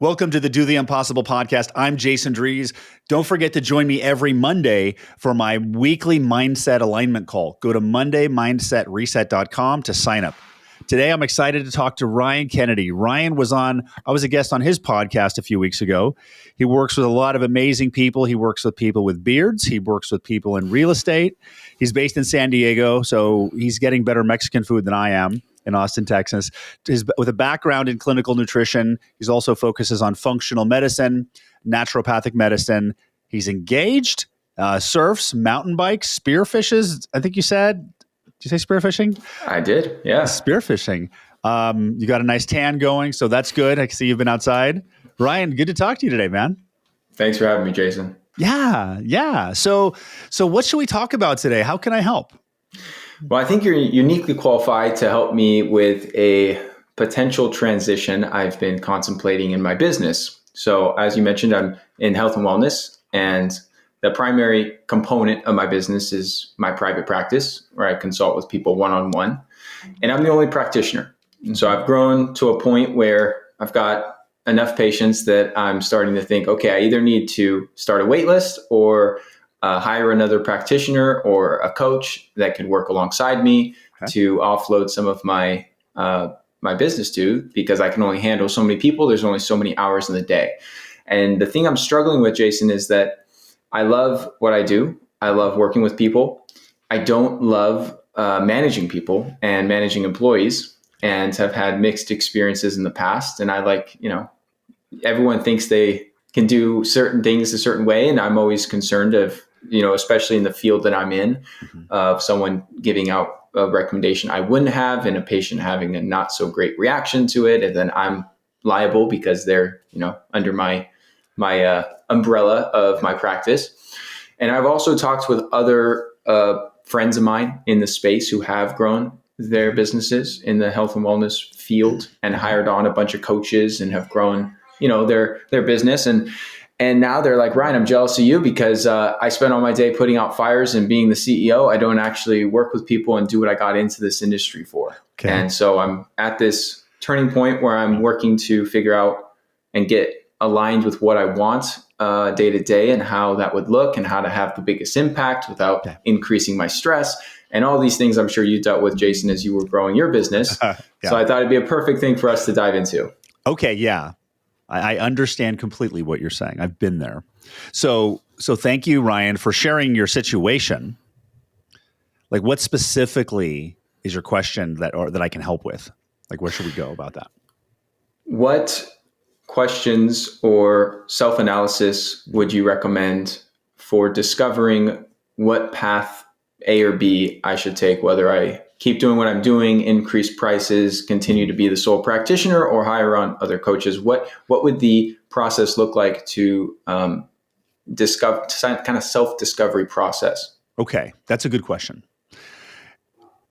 Welcome to the Do the Impossible podcast. I'm Jason Drees. Don't forget to join me every Monday for my weekly mindset alignment call. Go to mondaymindsetreset.com to sign up. Today, I'm excited to talk to Ryan Kennedy. I was a guest on his podcast a few weeks ago. He works with a lot of amazing people. He works with people with beards. He works with people in real estate. He's based in San Diego, so he's getting better Mexican food than I am in Austin, Texas. With a background in clinical nutrition, he also focuses on functional medicine, naturopathic medicine. He's engaged, surfs, mountain bikes, spearfishes. I think you said. Did you say spearfishing? I did, yeah. Spearfishing. You got a nice tan going, so that's good. I can see you've been outside. Ryan, good to talk to you today, man. Thanks for having me, Jason. Yeah. So what should we talk about today? How can I help? Well, I think you're uniquely qualified to help me with a potential transition I've been contemplating in my business. So as you mentioned, I'm in health and wellness, and the primary component of my business is my private practice, where I consult with people one-on-one, and I'm the only practitioner. And so I've grown to a point where I've got enough patients that I'm starting to think, okay, I either need to start a waitlist or hire another practitioner or a coach that can work alongside me to offload some of my my business to, because I can only handle so many people. There's only so many hours in the day. And the thing I'm struggling with, Jason, is that I love what I do. I love working with people. I don't love managing people and managing employees, and have had mixed experiences in the past. And everyone thinks they can do certain things a certain way. And I'm always concerned of, especially in the field that I'm in, of someone giving out a recommendation I wouldn't have, and a patient having a not so great reaction to it. And then I'm liable because they're, under my umbrella of my practice. And I've also talked with other friends of mine in the space who have grown their businesses in the health and wellness field and hired on a bunch of coaches and have grown, their business. And now they're like, Ryan, I'm jealous of you because I spend all my day putting out fires and being the CEO. I don't actually work with people and do what I got into this industry for. Okay. And so I'm at this turning point where I'm working to figure out and get aligned with what I want day to day, and how that would look, and how to have the biggest impact without increasing my stress, and all these things I'm sure you dealt with, Jason, as you were growing your business. So I thought it'd be a perfect thing for us to dive into. Okay. Yeah. I understand completely what you're saying. I've been there. So thank you, Ryan, for sharing your situation. Like, what specifically is your question that I can help with? Like, where should we go about that? What questions or self-analysis would you recommend for discovering what path A or B I should take, whether I keep doing what I'm doing, increase prices, continue to be the sole practitioner, or hire on other coaches? What would the process look like to discover, kind of self-discovery process? Okay, that's a good question.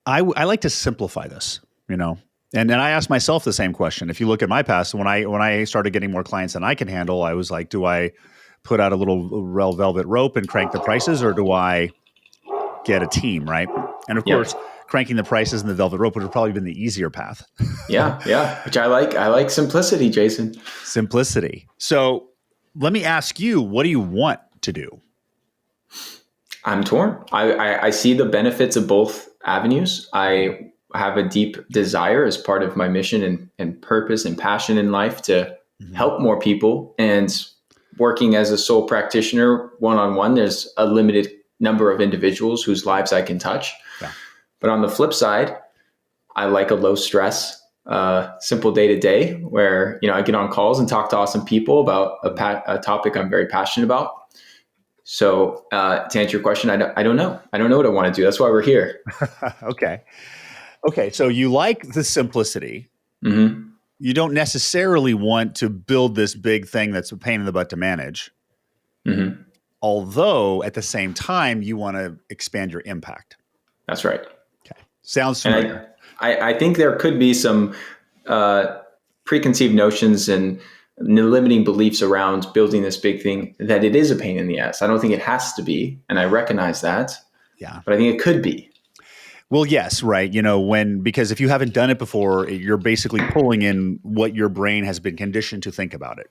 I like to simplify this, And I asked myself the same question. If you look at my past, when I started getting more clients than I can handle, I was like, do I put out a little velvet rope and crank the prices, or do I get a team, right? And of course, cranking the prices and the velvet rope would have probably been the easier path. Yeah. Which I like. I like simplicity, Jason. Simplicity. So let me ask you, what do you want to do? I'm torn. I see the benefits of both avenues. I have a deep desire as part of my mission and purpose and passion in life to help more people. And working as a sole practitioner one-on-one, there's a limited number of individuals whose lives I can touch. Yeah. But on the flip side, I like a low stress, simple day-to-day where, I get on calls and talk to awesome people about a topic I'm very passionate about. So to answer your question, I don't know. I don't know what I want to do. That's why we're here. Okay. So you like the simplicity. Mm-hmm. You don't necessarily want to build this big thing that's a pain in the butt to manage. Mm-hmm. Although at the same time, you want to expand your impact. That's right. Okay. Sounds familiar. And I think there could be some preconceived notions and limiting beliefs around building this big thing, that it is a pain in the ass. I don't think it has to be. And I recognize that. Yeah. But I think it could be. Well, yes, right. Because if you haven't done it before, you're basically pulling in what your brain has been conditioned to think about it.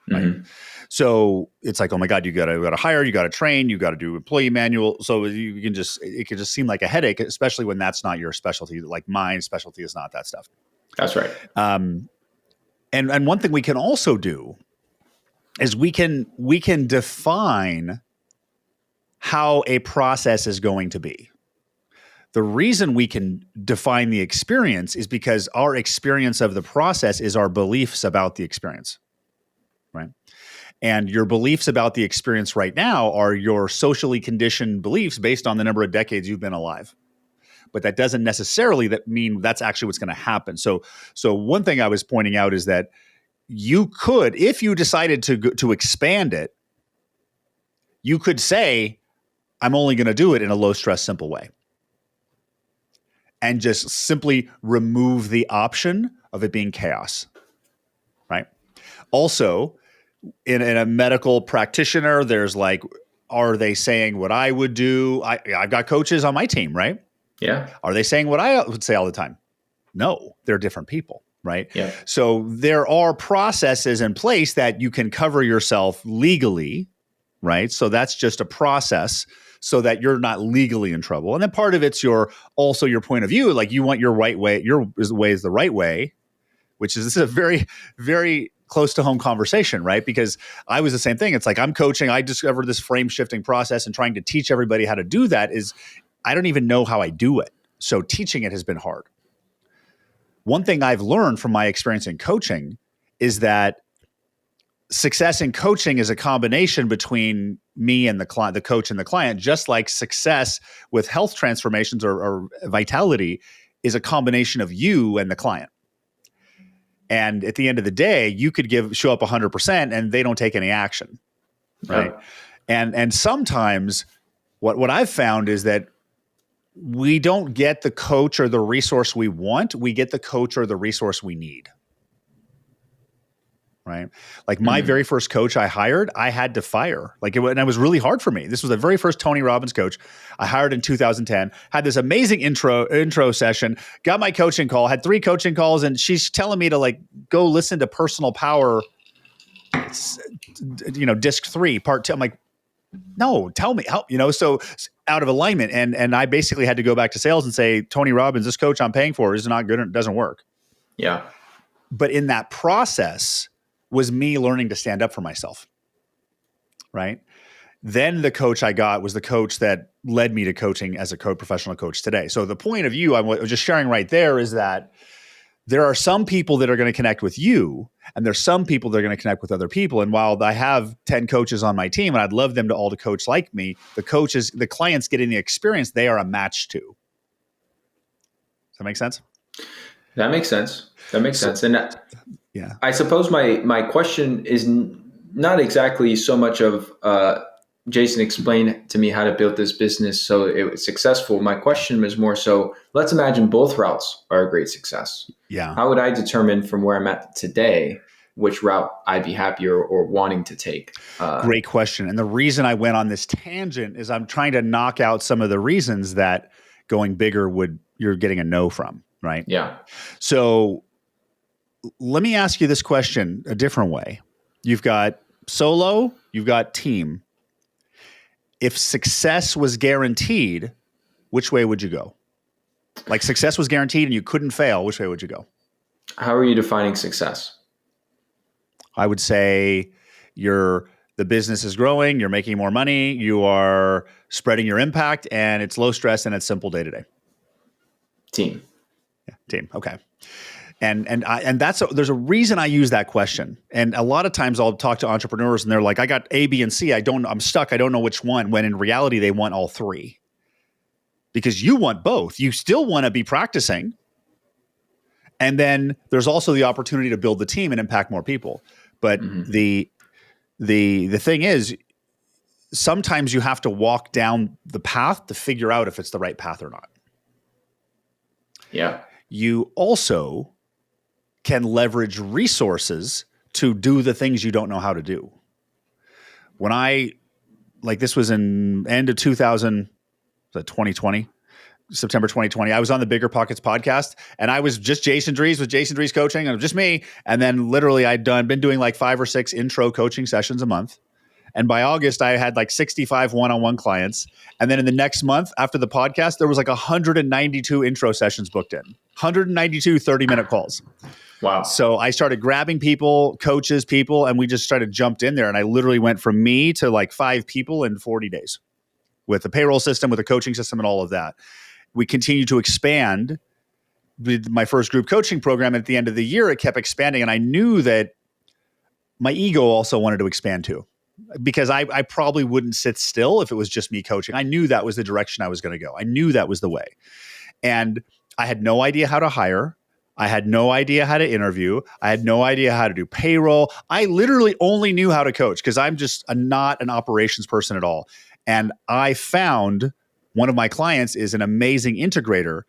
Right. Mm-hmm. So it's like, oh my God, you gotta hire, you gotta train, you gotta do employee manual. So it can just seem like a headache, especially when that's not your specialty. Like my specialty is not that stuff. That's right. And one thing we can also do is we can define how a process is going to be. The reason we can define the experience is because our experience of the process is our beliefs about the experience, right? And your beliefs about the experience right now are your socially conditioned beliefs based on the number of decades you've been alive. But that doesn't necessarily mean that's actually what's going to happen. So one thing I was pointing out is that you could, if you decided to expand it, you could say, I'm only going to do it in a low stress, simple way. And just simply remove the option of it being chaos, right? Also, in a medical practitioner, there's like, are they saying what I would do? I've got coaches on my team, right? Yeah. Are they saying what I would say all the time? No, they're different people, right? Yeah. So there are processes in place that you can cover yourself legally, right? So that's just a process so that you're not legally in trouble. And then part of it's also your point of view. Like you want your right way, your way is the right way, which is, this is a very, very close to home conversation, right? Because I was the same thing. It's like, I'm coaching, I discovered this frame shifting process, and trying to teach everybody how to do that is, I don't even know how I do it. So teaching it has been hard. One thing I've learned from my experience in coaching is that success in coaching is a combination between me and the client, the coach and the client, just like success with health transformations or vitality is a combination of you and the client. And at the end of the day, you could show up 100% and they don't take any action, right? And sometimes what I've found is that we don't get the coach or the resource we want. We get the coach or the resource we need. Right. Like my very first coach I hired, I had to fire. And it was really hard for me. This was the very first Tony Robbins coach I hired in 2010, had this amazing intro session, got my coaching call, had 3 coaching calls, and she's telling me to go listen to Personal Power, disc 3, part 2. I'm like, no, tell me how, so out of alignment. And I basically had to go back to sales and say, Tony Robbins, this coach I'm paying for is not good and it doesn't work. Yeah. But in that process was me learning to stand up for myself, right? Then the coach I got was the coach that led me to coaching as a professional coach today. So the point of view I was just sharing right there is that there are some people that are going to connect with you, and there's some people that are going to connect with other people. And while I have 10 coaches on my team, and I'd love them to all to coach like me, the clients getting the experience they are a match to. Does that make sense? That makes sense. And yeah, I suppose my question is not exactly so much of Jason, explain to me how to build this business so it was successful. My question is more so, let's imagine both routes are a great success. Yeah. How would I determine from where I'm at today which route I'd be happier or wanting to take? Great question. And the reason I went on this tangent is I'm trying to knock out some of the reasons that going bigger you're getting a no from, right? Yeah. So let me ask you this question a different way. You've got solo, you've got team. If success was guaranteed, which way would you go? Like success was guaranteed and you couldn't fail, which way would you go? How are you defining success? I would say the business is growing, you're making more money, you are spreading your impact, and it's low stress and it's simple day to day. Team. Yeah, team. Okay. And there's a reason I use that question. And a lot of times I'll talk to entrepreneurs and they're like, I got A, B, and C. I'm stuck. I don't know which one. When in reality, they want all 3. Because you want both. You still want to be practicing. And then there's also the opportunity to build the team and impact more people. But the thing is, sometimes you have to walk down the path to figure out if it's the right path or not. Yeah. You also can leverage resources to do the things you don't know how to do. When this was in end of 2020, September 2020. I was on the Bigger Pockets podcast, and I was just Jason Drees with Jason Drees Coaching, and it was just me. And then literally been doing like 5 or 6 intro coaching sessions a month. And by August, I had like 65 one-on-one clients. And then in the next month after the podcast, there was like 192 intro sessions booked in, 192 30-minute calls. Wow. So I started grabbing people, coaches, people, and we just started jumped in there. And I literally went from me to like 5 people in 40 days with a payroll system, with a coaching system, and all of that. We continued to expand with my first group coaching program. At the end of the year, it kept expanding. And I knew that my ego also wanted to expand too, because I probably wouldn't sit still if it was just me coaching. I knew that was the direction I was going to go. I knew that was the way. And I had no idea how to hire. I had no idea how to interview. I had no idea how to do payroll. I literally only knew how to coach because I'm just not an operations person at all. And I found one of my clients is an amazing integrator,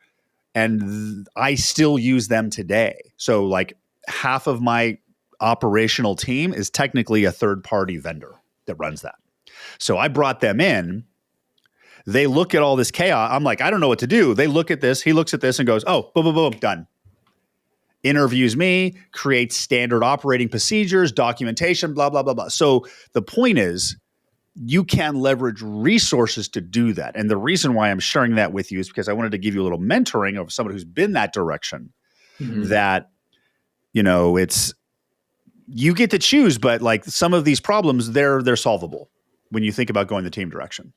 and I still use them today. So like half of my operational team is technically a third-party vendor that runs that. So I brought them in. They look at all this chaos. I'm like, I don't know what to do. They look at this. He looks at this and goes, oh, boom, boom, boom, done. Interviews me, creates standard operating procedures, documentation, blah, blah, blah, blah. So the point is, you can leverage resources to do that. And the reason why I'm sharing that with you is because I wanted to give you a little mentoring of someone who's been that direction, that, it's, you get to choose, but like some of these problems, they're solvable when you think about going the team direction.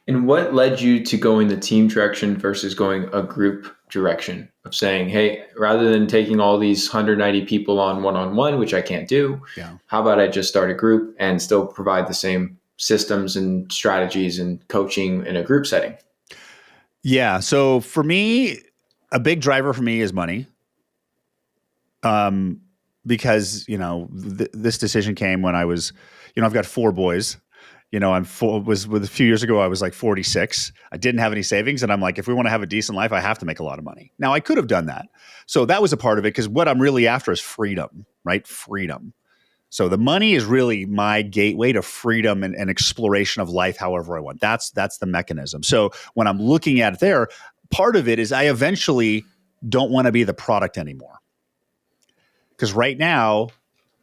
And what led you to going the team direction versus going a group direction of saying, hey, rather than taking all these 190 people on one-on-one, which I can't do, how about I just start a group and still provide the same systems and strategies and coaching in a group setting? Yeah. So for me, a big driver for me is money. Because, this decision came when I was, I've got 4 boys. A few years ago, I was like 46. I didn't have any savings. And I'm like, if we want to have a decent life, I have to make a lot of money. Now, I could have done that. So that was a part of it, because what I'm really after is freedom, right? Freedom. So the money is really my gateway to freedom and exploration of life however I want. That's the mechanism. So when I'm looking at it there, part of it is I eventually don't want to be the product anymore. Because right now,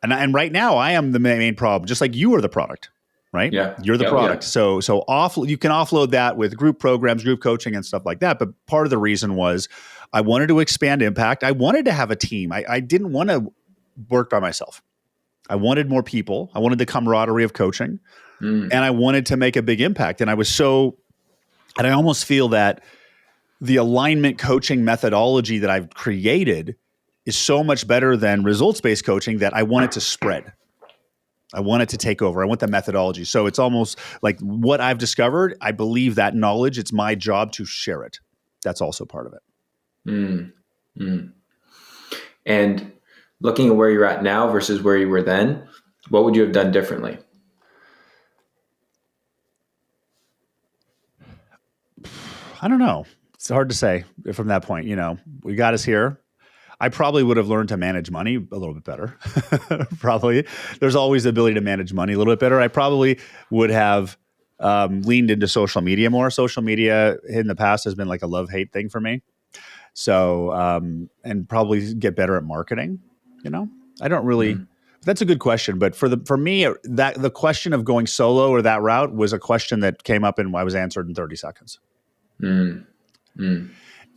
right now I am the main problem, just like you are the product. Right? Yeah. You're the product. Yeah. So you can offload that with group programs, group coaching, and stuff like that. But part of the reason was I wanted to expand impact. I wanted to have a team. I didn't want to work by myself. I wanted more people. I wanted the camaraderie of coaching, and I wanted to make a big impact. And I almost feel that the alignment coaching methodology that I've created is so much better than results-based coaching that I want it to spread. I want it to take over. I want the methodology. So it's almost like what I've discovered. I believe that knowledge, it's my job to share it. That's also part of it. And looking at where you're at now versus where you were then, what would you have done differently? I don't know. It's hard to say from that point. We got us here. I probably would have learned to manage money a little bit better. Probably. There's always the ability to manage money a little bit better. I probably would have leaned into social media more. Social media in the past has been like a love-hate thing for me. So, and probably get better at marketing. I don't really, that's a good question. But for me, the question of going solo or that route was a question that came up and I was answered in 30 seconds.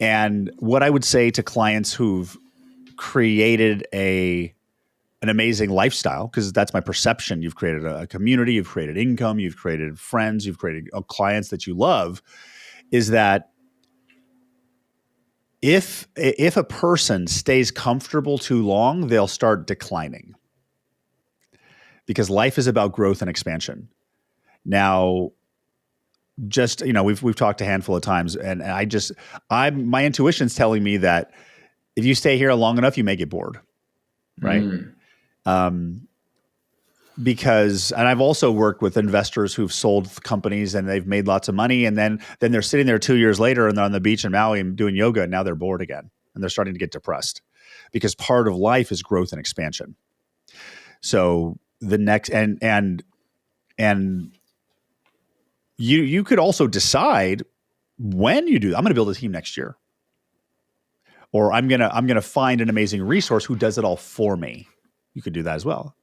And what I would say to clients who've created an amazing lifestyle, because that's my perception. You've created a community, you've created income, you've created friends, you've created clients that you love, is that if a person stays comfortable too long, they'll start declining, because life is about growth and expansion. Now, just, we've talked a handful of times, and my intuition's telling me that if you stay here long enough, you may get bored, right? Because, and I've also worked with investors who've sold companies and they've made lots of money, and then they're sitting there 2 years later and they're on the beach in Maui and doing yoga, and now they're bored again and they're starting to get depressed, because part of life is growth and expansion. So the next, and you could also decide when you do, I'm going to build a team next year, or I'm going to find an amazing resource who does it all for me. You could do that as well.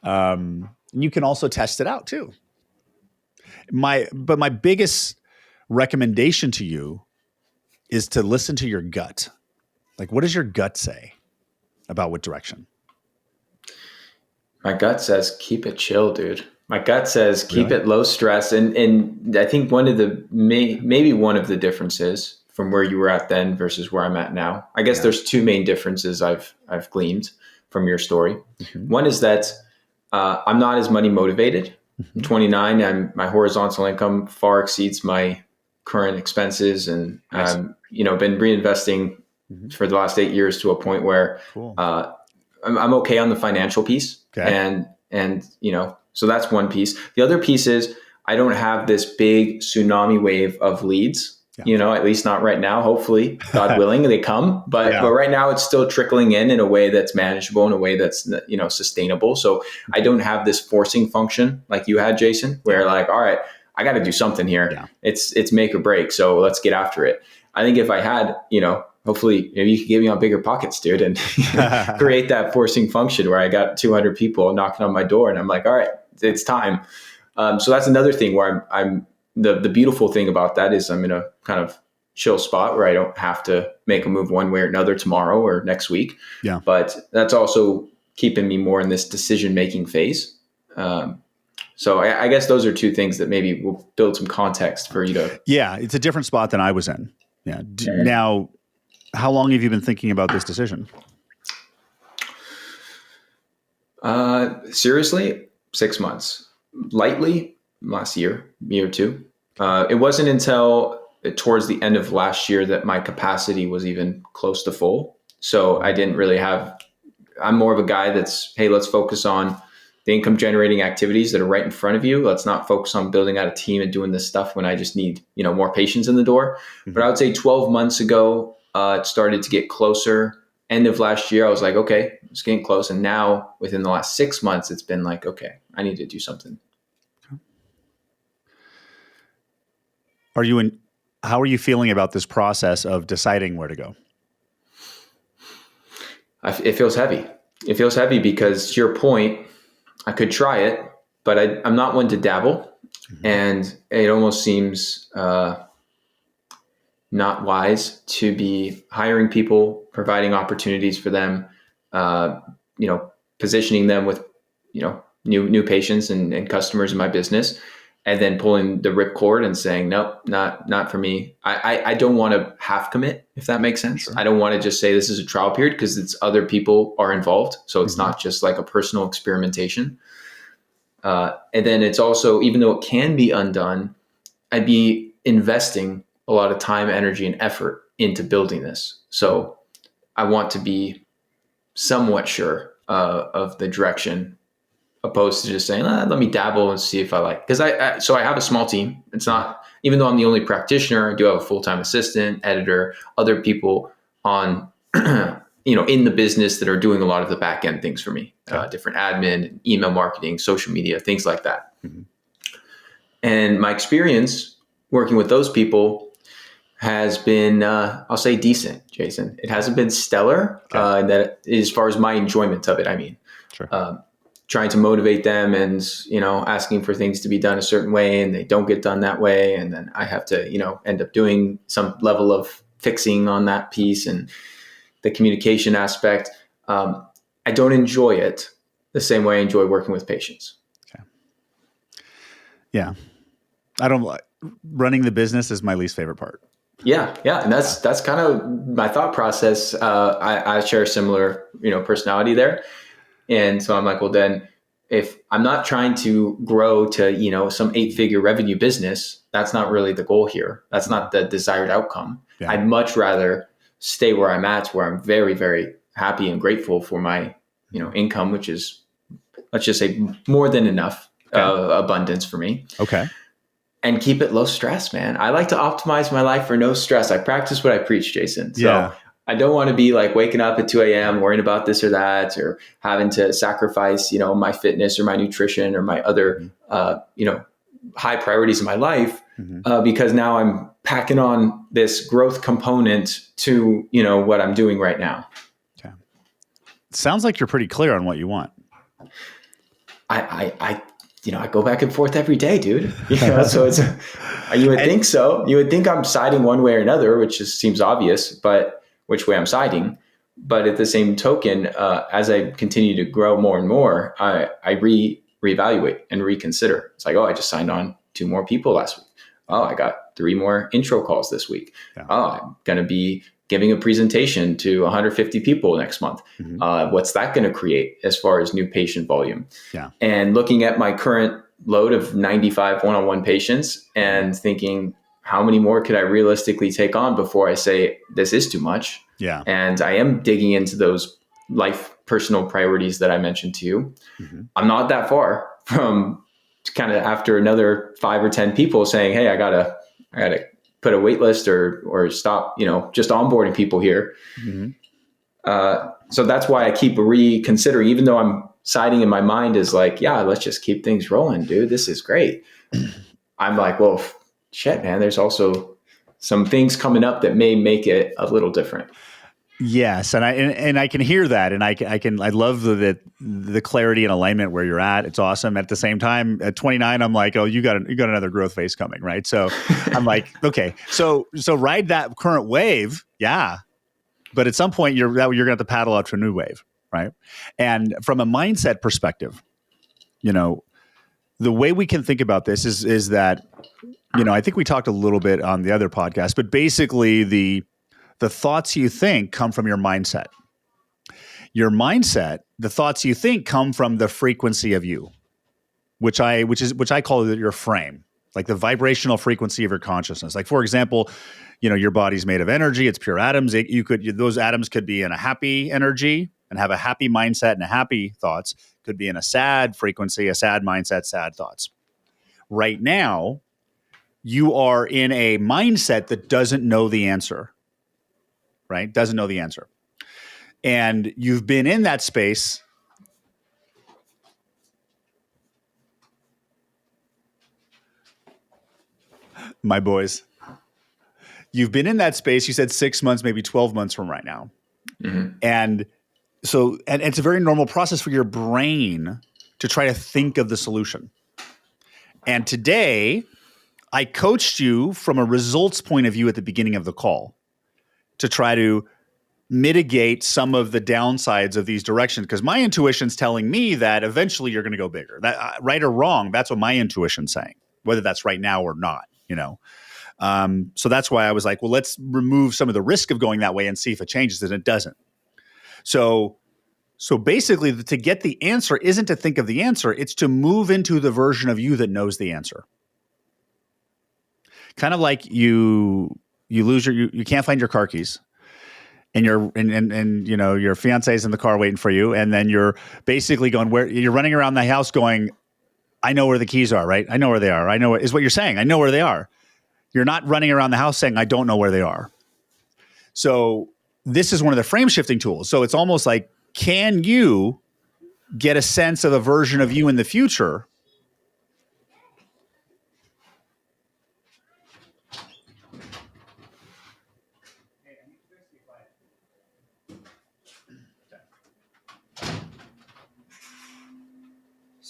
You can also test it out too. But my biggest recommendation to you is to listen to your gut. Like, what does your gut say about what direction? My gut says, keep it chill, dude. My gut says, keep it low stress. And I think one of the, maybe one of the differences from where you were at then versus where I'm at now, I guess there's two main differences I've gleaned from your story. Mm-hmm. One is that I'm not as money motivated. I'm 29 and my horizontal income far exceeds my current expenses. And nice. Been reinvesting for the last 8 years to a point where I'm okay on the financial piece. Okay. And so that's one piece. The other piece is I don't have this big tsunami wave of leads, at least not right now. Hopefully, God willing, they come. But right now it's still trickling in a way that's manageable, in a way that's, sustainable. So I don't have this forcing function like you had, Jason, where like, all right, I got to do something here. Yeah. It's make or break. So let's get after it. I think if I had, hopefully maybe you could give me on bigger pockets, dude, and create that forcing function where I got 200 people knocking on my door and I'm like, all right, it's time. So that's another thing where I'm the beautiful thing about that is I'm in a kind of chill spot where I don't have to make a move one way or another tomorrow or next week. Yeah. But that's also keeping me more in this decision-making phase. So I guess those are two things that maybe will build some context for you to. Yeah. It's a different spot than I was in. Yeah. Now, how long have you been thinking about this decision? Seriously, 6 months. Lightly, last year or two. It wasn't until towards the end of last year that my capacity was even close to full. So I didn't really I'm more of a guy that's, hey, let's focus on the income generating activities that are right in front of you. Let's not focus on building out a team and doing this stuff when I just need, more patients in the door. Mm-hmm. But I would say 12 months ago, it started to get closer. End of last year, I was like, okay, it's getting close. And now within the last 6 months, it's been like, okay, I need to do something. How are you feeling about this process of deciding where to go? It feels heavy. It feels heavy because to your point, I could try it, but I'm not one to dabble. Mm-hmm. And it almost seems not wise to be hiring people, providing opportunities for them, positioning them with, new patients and customers in my business, and then pulling the ripcord and saying, nope, not for me. I don't want to half commit, if that makes sense. Sure. I don't want to just say this is a trial period because it's other people are involved. So it's not just like a personal experimentation. And then it's also, even though it can be undone, I'd be investing a lot of time, energy, and effort into building this. So I want to be somewhat sure of the direction, opposed to just saying, let me dabble and see if I like. Because I have a small team. It's not, even though I'm the only practitioner, I do have a full-time assistant, editor, other people on, in the business that are doing a lot of the back end things for me, different admin, email marketing, social media, things like that. Mm-hmm. And my experience working with those people has been, I'll say decent, Jason. It hasn't been stellar, that as far as my enjoyment of it, I mean. Sure. Trying to motivate them and, asking for things to be done a certain way and they don't get done that way. And then I have to, end up doing some level of fixing on that piece and the communication aspect. I don't enjoy it the same way I enjoy working with patients. Okay. Yeah. Running the business is my least favorite part. Yeah. And that's kind of my thought process. I share a similar, personality there. And so I'm like, well, then if I'm not trying to grow to, some 8-figure revenue business, that's not really the goal here. That's not the desired outcome. Yeah. I'd much rather stay where I'm at, where I'm very, very happy and grateful for my, income, which is, let's just say, more than enough abundance for me. Okay. And keep it low stress, man. I like to optimize my life for no stress. I practice what I preach, Jason. So I don't want to be like waking up at 2 a.m. worrying about this or that, or having to sacrifice, my fitness or my nutrition or my other, high priorities in my life, because now I'm packing on this growth component to, what I'm doing right now. Okay. Sounds like you're pretty clear on what you want. I go back and forth every day, dude. So it's, you would think so. You would think I'm siding one way or another, which just seems obvious, but which way I'm siding. But at the same token, as I continue to grow more and more, I reevaluate and reconsider. It's like, oh, I just signed on 2 more people last week. Oh, I got 3 more intro calls this week. Yeah. Oh, I'm going to be giving a presentation to 150 people next month. Mm-hmm. What's that going to create as far as new patient volume? Yeah. And looking at my current load of 95 one-on-one patients and thinking, how many more could I realistically take on before I say this is too much? Yeah. And I am digging into those life personal priorities that I mentioned to you. Mm-hmm. I'm not that far from kind of after another 5 or 10 people saying, hey, I gotta put a wait list or stop, just onboarding people here. Mm-hmm. So that's why I keep reconsidering, even though I'm siding in my mind is like, yeah, let's just keep things rolling, dude. This is great. I'm like, well, shit, man, there's also some things coming up that may make it a little different. Yes, and I can hear that, and I love the clarity and alignment where you're at. It's awesome. At the same time, at 29, I'm like, oh, you got another growth phase coming, right? So I'm like, okay, so ride that current wave, yeah, but at some point you're going to have to paddle out to a new wave, right? And from a mindset perspective, the way we can think about this is that, I think we talked a little bit on the other podcast, but basically the thoughts you think come from your mindset. Your mindset, the thoughts you think come from the frequency of you, which I call your frame, like the vibrational frequency of your consciousness. Like, for example, your body's made of energy. It's pure atoms. Those atoms could be in a happy energy and have a happy mindset and happy thoughts. Could be in a sad frequency, a sad mindset, sad thoughts. Right now, you are in a mindset that doesn't know the answer. Right? Doesn't know the answer. And you've been in that space. My boys. You've been in that space, you said 6 months, maybe 12 months from right now. Mm-hmm. And so, and it's a very normal process for your brain to try to think of the solution. And today, I coached you from a results point of view at the beginning of the call, to try to mitigate some of the downsides of these directions. Because my intuition's telling me that eventually you're going to go bigger. That right or wrong, that's what my intuition's saying, whether that's right now or not, So that's why I was like, well, let's remove some of the risk of going that way and see if it changes, and it doesn't. So basically, to get the answer isn't to think of the answer, it's to move into the version of you that knows the answer. Kind of like you can't find your car keys, and your fiance's in the car waiting for you, and then you're basically going where you're running around the house going, I know where the keys are, right? I know where they are. I know is what you're saying. I know where they are. You're not running around the house saying, I don't know where they are. So this is one of the frame shifting tools. So it's almost like, can you get a sense of a version of you in the future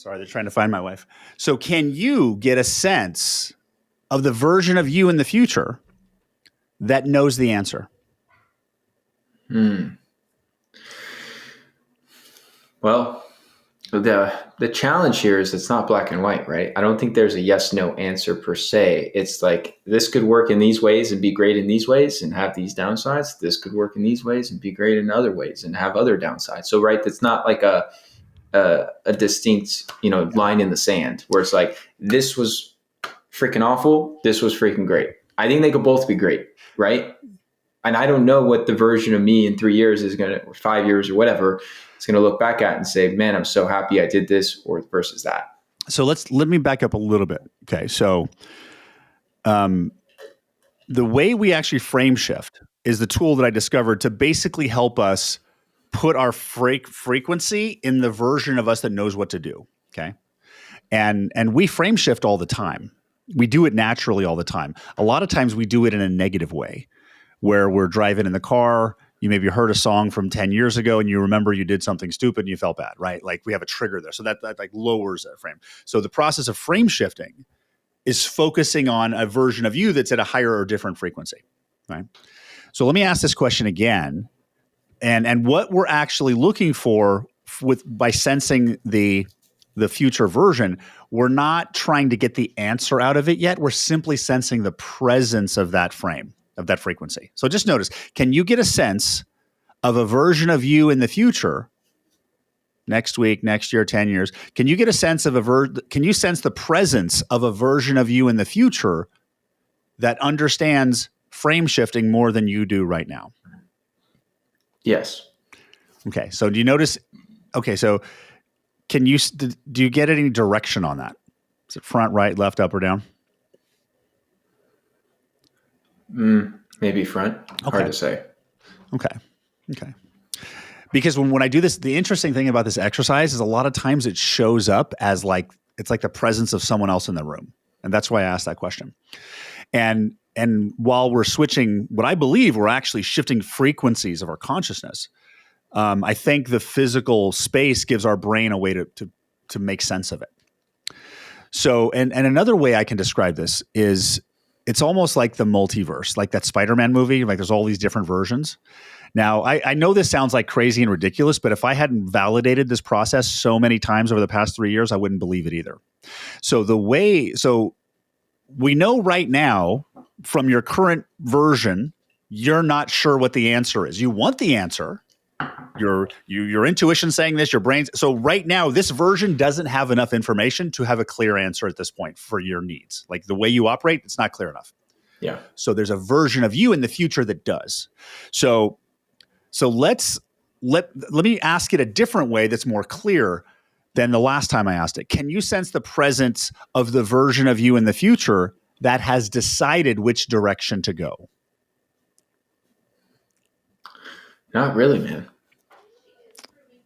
Sorry, they're trying to find my wife. So can you get a sense of the version of you in the future that knows the answer? Well, the challenge here is it's not black and white, right? I don't think there's a yes/no answer per se. It's like, this could work in these ways and be great in these ways and have these downsides. This could work in these ways and be great in other ways and have other downsides. So, right, it's not like a distinct, line in the sand where it's like, this was freaking awful, this was freaking great. I think they could both be great, right? And I don't know what the version of me in 3 years is going to, or 5 years or whatever, it's going to look back at and say, man, I'm so happy I did this, or versus that. So let me back up a little bit. Okay. So, the way we actually frame shift is the tool that I discovered to basically help us put our frequency in the version of us that knows what to do. Okay. And we frame shift all the time. we do it naturally all the time. A lot of times we do it in a negative way, where we're driving in the car. You maybe heard a song from 10 years ago and you remember you did something stupid and you felt bad, right? Like we have a trigger there. So that like lowers that frame. So the process of frame shifting is focusing on a version of you that's at a higher or different frequency, right? So let me ask this question again. And what we're actually looking for by sensing the future version, we're not trying to get the answer out of it yet. We're simply sensing the presence of that frame, of that frequency. So just notice, can you get a sense of a version of you in the future, next week, next year, 10 years? Can you get a sense of can you sense the presence of a version of you in the future that understands frame shifting more than you do right now? Yes. Okay. So do you notice? Okay. So do you get any direction on that? Is it front, right, left, up, or down? Maybe front. Okay. Hard to say. Okay. Because when I do this, the interesting thing about this exercise is a lot of times it shows up as like, it's like the presence of someone else in the room. And that's why I asked that question. And while we're switching, what I believe we're actually shifting frequencies of our consciousness. I think the physical space gives our brain a way to make sense of it. So, and another way I can describe this is it's almost like the multiverse, like that Spider-Man movie, like there's all these different versions. Now, I know this sounds like crazy and ridiculous, but if I hadn't validated this process so many times over the past 3 years, I wouldn't believe it either. So we know right now from your current version, you're not sure what the answer is. You want the answer. Your intuition saying this, your brain's. So right now, this version doesn't have enough information to have a clear answer at this point for your needs. Like the way you operate, it's not clear enough. Yeah. So there's a version of you in the future that does. So let me ask it a different way that's more clear than the last time I asked it. Can you sense the presence of the version of you in the future that has decided which direction to go? Not really, man.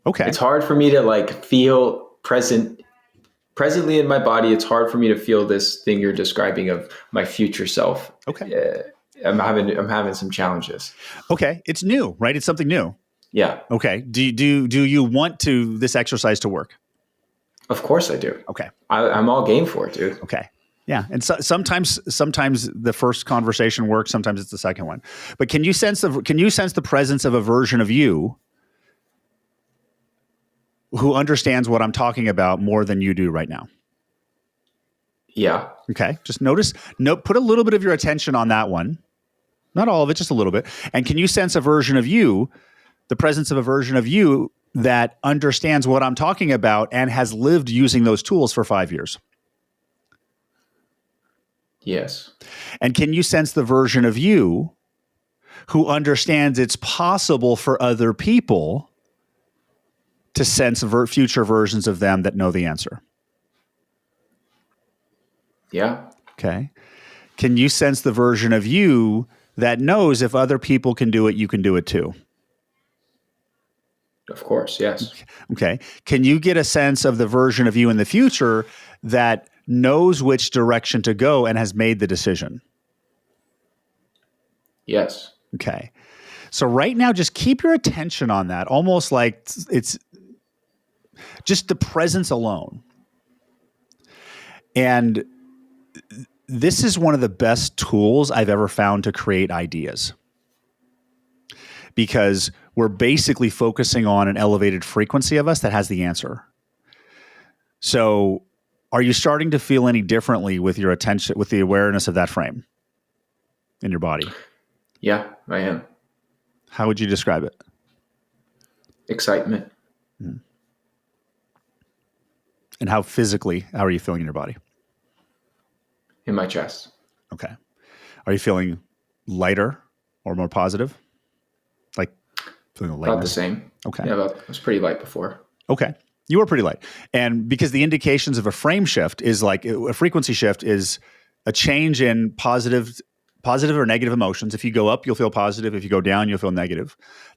Okay. It's hard for me to like feel presently in my body. It's hard for me to feel this thing you're describing of my future self. Okay. I'm having some challenges. Okay. It's new, right? It's something new. Yeah. Okay. Do you want this exercise to work? Of course I do. Okay. I'm all game for it, dude. Okay. Yeah. And sometimes the first conversation works. Sometimes it's the second one. But can you sense the presence of a version of you who understands what I'm talking about more than you do right now? Yeah. Okay. Just put a little bit of your attention on that one. Not all of it, just a little bit. And can you sense a version of you, the presence of a version of you that understands what I'm talking about and has lived using those tools for 5 years? Yes. And can you sense the version of you who understands it's possible for other people to sense future versions of them that know the answer? Yeah. Okay. Can you sense the version of you that knows if other people can do it, you can do it too? Of course. Yes. Okay. Can you get a sense of the version of you in the future that knows which direction to go and has made the decision? Yes. Okay. So right now, just keep your attention on that, almost like it's just the presence alone. And this is one of the best tools I've ever found to create ideas, because we're basically focusing on an elevated frequency of us that has the answer. So are you starting to feel any differently with your attention, with the awareness of that frame in your body? Yeah, I am. How would you describe it? Excitement. Mm. And how are you feeling in your body? In my chest. Okay. Are you feeling lighter or more positive? Like feeling a lightness? About the same. Okay. Yeah, I was pretty light before. Okay. You were pretty light. And because the indications of a frame shift is like a frequency shift is a change in positive or negative emotions. If you go up, you'll feel positive. If you go down, you'll feel negative.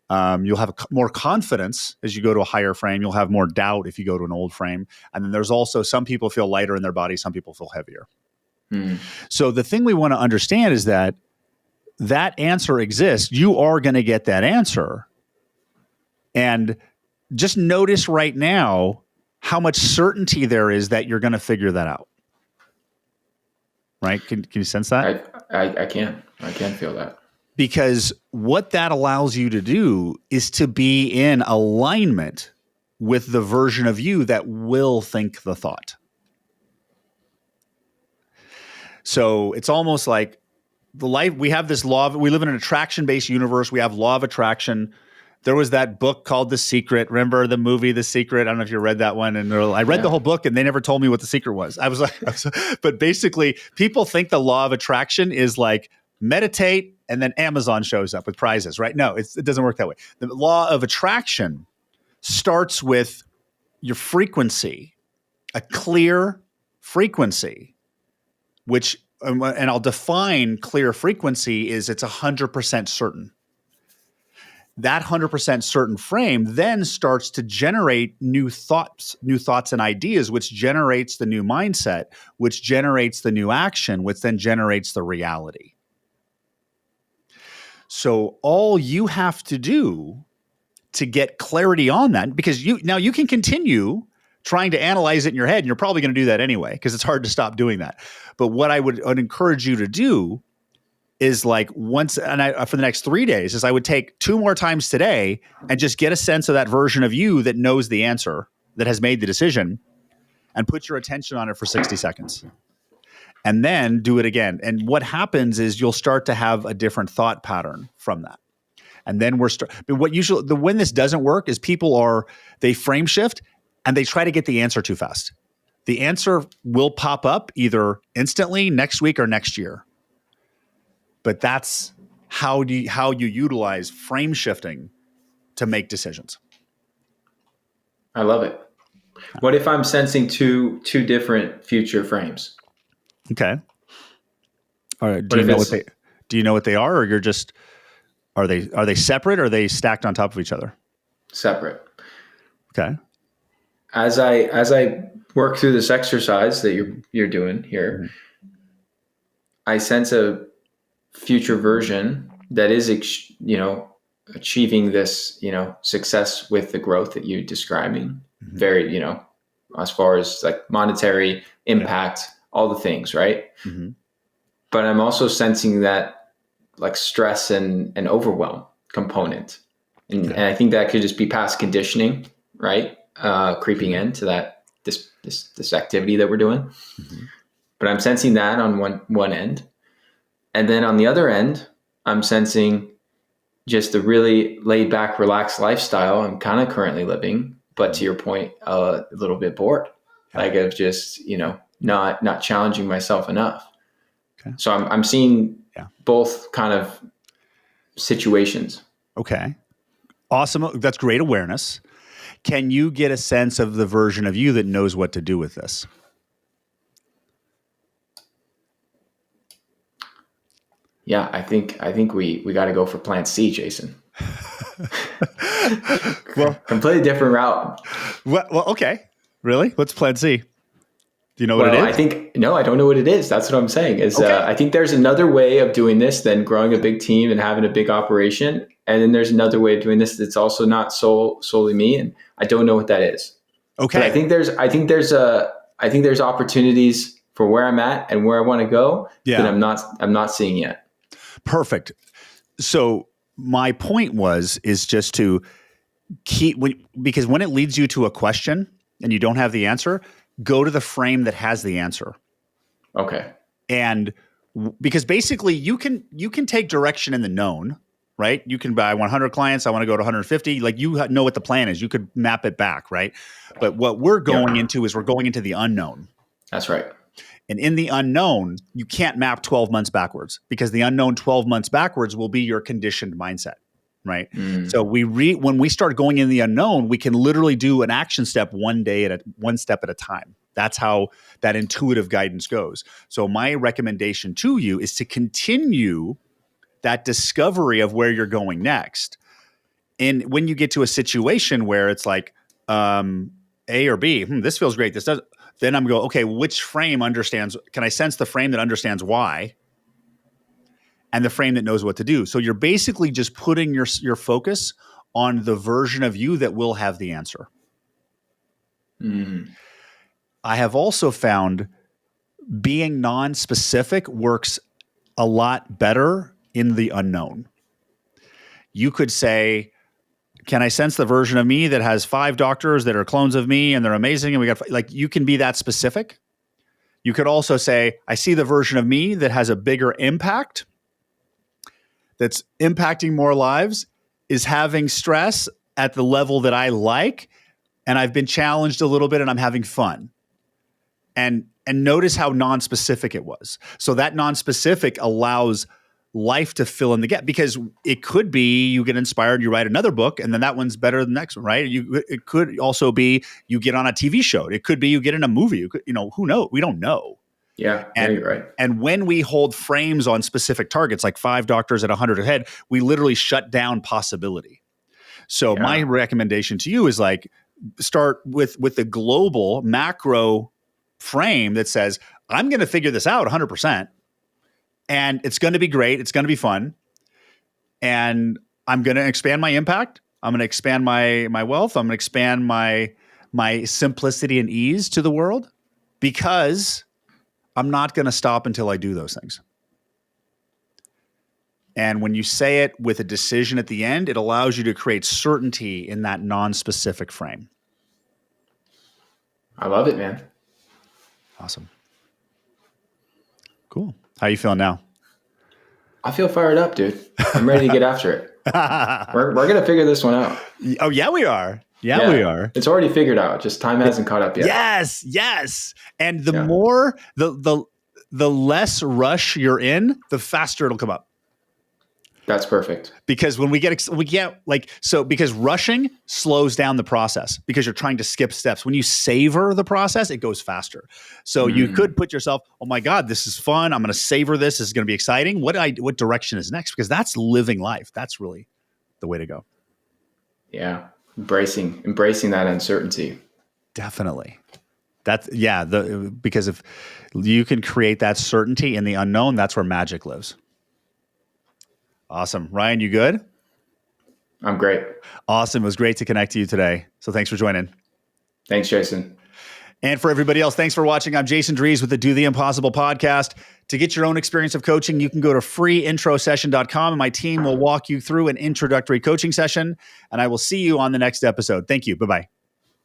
You'll have more confidence as you go to a higher frame. You'll have more doubt if you go to an old frame. And then there's also some people feel lighter in their body. Some people feel heavier. Mm. So the thing we want to understand is that answer exists. You are going to get that answer. And just notice right now how much certainty there is that you're going to figure that out. Right? Can you sense that? I can feel that. Because what that allows you to do is to be in alignment with the version of you that will think the thought. So it's almost like we have this law we live in an attraction-based universe. We have law of attraction. There was that book called The Secret. Remember the movie The Secret? I don't know if you read that one. And I read the whole book and they never told me what the secret was. But basically people think the law of attraction is like meditate and then Amazon shows up with prizes, right? No, it doesn't work that way. The law of attraction starts with your frequency, a clear frequency, which, and I'll define clear frequency is it's 100% certain. That 100% certain frame then starts to generate new thoughts and ideas, which generates the new mindset, which generates the new action, which then generates the reality. So all you have to do to get clarity on that, because you can continue trying to analyze it in your head, and you're probably going to do that anyway, because it's hard to stop doing that. But what I would encourage you to do is like for the next 3 days is I would take 2 more times today and just get a sense of that version of you that knows the answer, that has made the decision, and put your attention on it for 60 seconds. And then do it again. And what happens is you'll start to have a different thought pattern from that. And then when this doesn't work is they frame shift and they try to get the answer too fast. The answer will pop up either instantly next week or next year. But that's how you utilize frame shifting to make decisions. I love it. What if I'm sensing two different future frames? Okay. All right. Do you know what they are, or you're just are they separate, or are they stacked on top of each other? Separate. Okay. As I work through this exercise that you're doing here, mm-hmm. I sense a future version that is, achieving this, success with the growth that you're describing. Mm-hmm. Very, as far as like monetary impact, all the things, right? Mm-hmm. But I'm also sensing that like stress and overwhelm component. And I think that could just be past conditioning, right? Creeping into this activity that we're doing. Mm-hmm. But I'm sensing that on one end. And then on the other end, I'm sensing just the really laid back, relaxed lifestyle I'm kind of currently living, but to your point, a little bit bored, like of just, not challenging myself enough. Okay. So I'm seeing both kind of situations. Okay. Awesome. That's great awareness. Can you get a sense of the version of you that knows what to do with this? Yeah, I think we got to go for plan C, Jason. Well, completely different route. Well, okay. Really? What's plan C? Do you know what it is? I don't know what it is. That's what I'm saying is, okay. I think there's another way of doing this than growing a big team and having a big operation. And then there's another way of doing this that's also not solely me. And I don't know what that is. Okay. But I think there's opportunities for where I'm at and where I want to go that I'm not seeing yet. Perfect. So my point is just to because when it leads you to a question and you don't have the answer, go to the frame that has the answer. Okay. And because basically you can take direction in the known, right? You can buy 100 clients. I want to go to 150. Like you know what the plan is. You could map it back, right? But what we're going into is we're going into the unknown. That's right. And in the unknown, you can't map 12 months backwards because the unknown 12 months backwards will be your conditioned mindset, right? Mm. So when we start going in the unknown, we can literally do an action step one step at a time. That's how that intuitive guidance goes. So my recommendation to you is to continue that discovery of where you're going next. And when you get to a situation where it's like A or B, this feels great. This does. Then I'm going, okay, which frame understands? Can I sense the frame that understands why and the frame that knows what to do? So you're basically just putting your focus on the version of you that will have the answer. I have also found being non-specific works a lot better in the unknown. You could say, can I sense the version of me that has 5 doctors that are clones of me and they're amazing? And we got, like, you can be that specific. You could also say, I see the version of me that has a bigger impact, that's impacting more lives, is having stress at the level that I like, and I've been challenged a little bit and I'm having fun. And notice how non-specific it was. So that non-specific allows life to fill in the gap, because it could be you get inspired, you write another book, and then that one's better than the next one, right? It could also be you get on a TV show. It could be you get in a movie. Who knows? We don't know. Yeah, you're right. And when we hold frames on specific targets, like 5 doctors at 100 a head, we literally shut down possibility. So my recommendation to you is, like, start with the global macro frame that says, I'm going to figure this out 100%. And it's going to be great. It's going to be fun. And I'm going to expand my impact. I'm going to expand my wealth. I'm going to expand my simplicity and ease to the world, because I'm not going to stop until I do those things. And when you say it with a decision at the end, it allows you to create certainty in that non-specific frame. I love it, man. Awesome. Cool. How are you feeling now? I feel fired up, dude. I'm ready to get after it. We're going to figure this one out. Oh, yeah, we are. Yeah, we are. It's already figured out. Just time hasn't caught up yet. Yes. And the more, the less rush you're in, the faster it'll come up. That's perfect. Because when because rushing slows down the process, because you're trying to skip steps. When you savor the process, it goes faster. So you could put yourself, oh my God, this is fun. I'm going to savor this. This is going to be exciting. What direction is next? Because that's living life. That's really the way to go. Yeah. Embracing that uncertainty. Definitely. Because if you can create that certainty in the unknown, that's where magic lives. Awesome. Ryan, you good? I'm great. Awesome. It was great to connect to you today. So thanks for joining. Thanks, Jason. And for everybody else, thanks for watching. I'm Jason Dries with the Do the Impossible podcast. To get your own experience of coaching, you can go to freeintrosession.com, and my team will walk you through an introductory coaching session. And I will see you on the next episode. Thank you. Bye-bye.